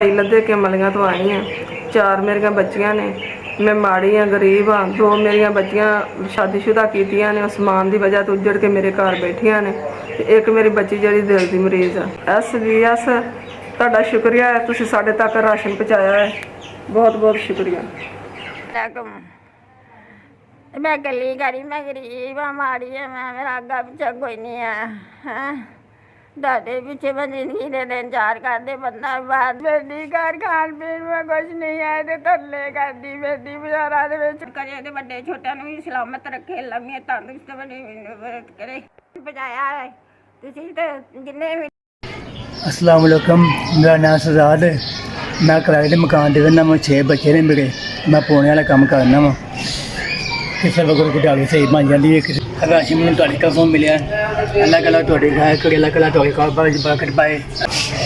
लद्दे के मलियां तो आई हाँ। 4 मेरिया बच्चियां ने। मैं माड़ी हाँ, गरीब हाँ। 2 मेरिया बच्चियां शादीशुदा कीतियां ने, उस्मान की वजह तो उजड़ के मेरे घर बैठिया ने। एक मेरी बच्ची जी दिल की मरीज है। SVS तुहाडा शुक्रिया है, तुसीं साडे तक राशन पहुँचाया है, बहुत बहुत शुक्रिया। मैं कली करी, मैं गरीब हाँ, माड़ी है मैं, मेरा अग्गा पिछा कोई नहीं है। दादे पीछे मैं जिंदगी दे दिन चार कर दे बंदा बात बेटी घर खान पीन में कुछ नहीं है ते थल्ले कर दी बेटी बाजारा दे विच करे ते बड़े छोटे नु भी सलामत रखे, लम्मी तंदुरुस्त बनी करे बजाया है तुसी ते जिन्ने भी। अस्सलाम वालेकुम, मेरा नाम सजाद है। मैं किराए के मकान दे रहा। मैं 6 बच्चे ने मेरे। मैं पौने वाला काम करना वा। किसी वक्त घटाड़ी सही बन जाती है। राशन मैंने तुहाडी तरफों मिले, अल्लाह कला तुहाडी गाय करे, अल्लाह कला तुहाडी कारोबार च बरकत पाए।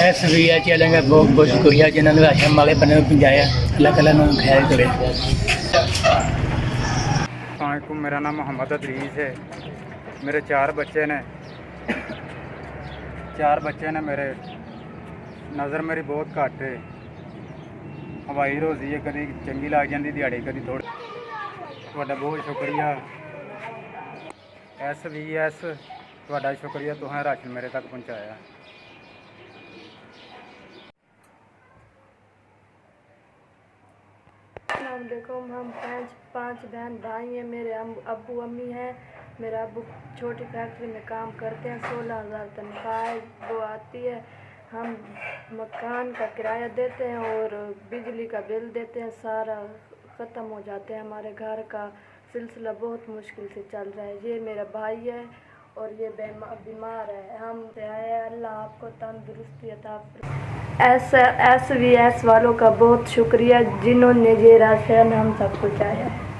SVS चैनल का बहुत बहुत शुक्रिया जिन्होंने राशन वाले बने पहुँचाया, अल्लाह कला खैर करे। अस्सलामुअलैकुम, मेरा नाम मोहम्मद अदरीस है। मेरे 4 बच्चे ने। 4 बच्चे ने मेरे। नज़र मेरी बहुत घट है। हवाई रोजी है, कभी चंगी लग जाती दिहाड़ी, कभी थोड़ी। तुहाडा बहुत शुक्रिया SVS, तुहाडा शुक्रिया, तुसें राशन मेरे तक पहुँचाया। अस्सलामुअलैकुम। हम 5 बहन भाई हैं। मेरे अब्बू अम्मी हैं। मेरे अब्बू छोटी फैक्ट्री में काम करते हैं। 16,000 तनख्वाह है, वो आती है। हम मकान का किराया देते हैं और बिजली का बिल देते हैं। सारा ख़त्म हो जाते हैं। हमारे घर का सिलसिला बहुत मुश्किल से चल रहा है। ये मेरा भाई है और ये बीमार है। हम से आए, अल्लाह आपको तंदुरुस्ती अता फरमाए। SVS वालों का बहुत शुक्रिया जिन्होंने ये राशन हम तक पहुँचाया है।